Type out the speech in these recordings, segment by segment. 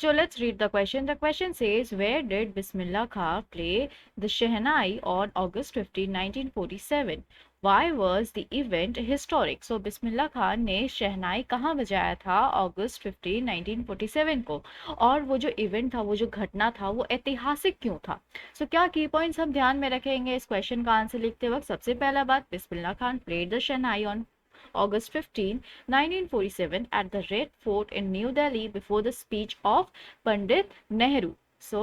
बच्चों, let's read the question. The question says, where did Bismillah Khan play the Shehnai on August 15, 1947? Why was the event historic? So Bismillah Khan ने शहनाई कहाँ बजाया था August 15, 1947 को, और वो जो इवेंट था, वो जो घटना था, वो ऐतिहासिक क्यों था? सो क्या की पॉइंट्स हम ध्यान में रखेंगे इस क्वेश्चन का आंसर लिखते वक्त? सबसे पहला बात, Bismillah Khan played the shehnai on August 15, 1947 at the Red Fort in New Delhi before the speech of Pandit Nehru. So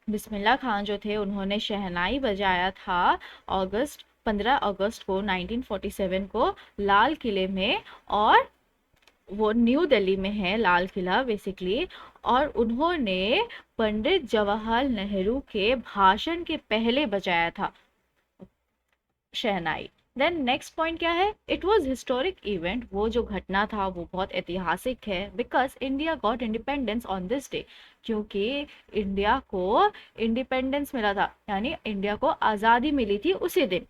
Bismillah Khan जो थे उन्होंने शहनाई बजाया था 15 अगस्त को 1947 को लाल किले में, और वो न्यू दिल्ली में है लाल किला बेसिकली, और उन्होंने पंडित जवाहरलाल नेहरू के भाषण के पहले बजाया था शहनाई। देन नेक्स्ट पॉइंट क्या है? इट वॉज हिस्टोरिक इवेंट, वो जो घटना था वो बहुत ऐतिहासिक है, because India got independence on this day, क्योंकि इंडिया को इंडिपेंडेंस मिला था, यानी इंडिया को आज़ादी मिली थी उसी दिन।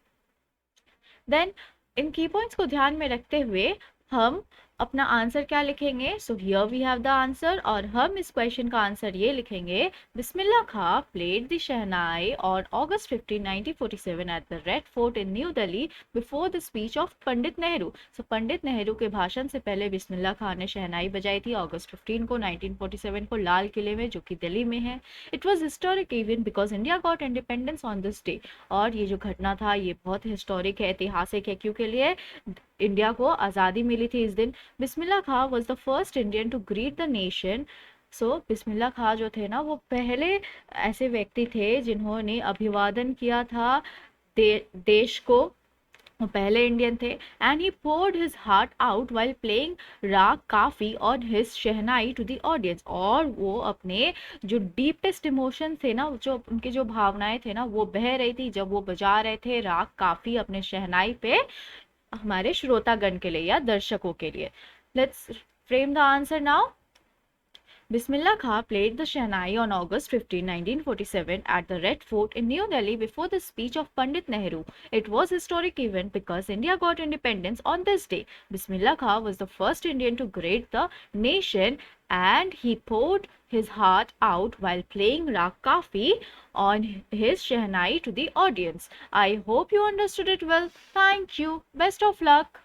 देन इन की पॉइंट्स को ध्यान में रखते हुए हम अपना आंसर क्या लिखेंगे? So here we have the answer, और हम इस क्वेश्चन का आंसर ये लिखेंगे, Bismillah Khan played the shehnai on August 15, 1947 at the Red Fort in New Delhi before the speech of Pandit Nehru. So Pandit Nehru के भाषण से पहले बिस्मिल्लाह खां ने शहनाई बजाई थी August 15 को 1947 को लाल किले में, जो कि दिल्ली में है। It was historic event because India got independence on this day, और ये जो घटना था ये बहुत हिस्टोरिक है, ऐतिहासिक है, क्योंकि लिए इंडिया को आज़ादी मिली थी इस दिन। Bismillah Khan was the first Indian to greet the nation. So Bismillah Khan जो थे ना, वो पहले ऐसे व्यक्ति थे जिन्होंने अभिवादन किया था देश को, वो पहले इंडियन थे। And he poured his heart out while playing राग काफी on his shehnai to the audience, और वो अपने जो डीपेस्ट इमोशन थे ना, जो उनके जो भावनाएं थे ना, वो बह रही थी जब वो बजा रहे थे राग काफी अपने शहनाई पे हमारे श्रोतागण के लिए या दर्शकों के लिए। Let's frame the answer now. Bismillah Khan played the Shehnai on August 15, 1947 at the Red Fort in New Delhi before the speech of Pandit Nehru. It was a historic event because India got independence on this day. Bismillah Khan was the first Indian to greet the nation, and he poured his heart out while playing Rag Kafi on his Shehnai to the audience. I hope you understood it well. Thank you. Best of luck.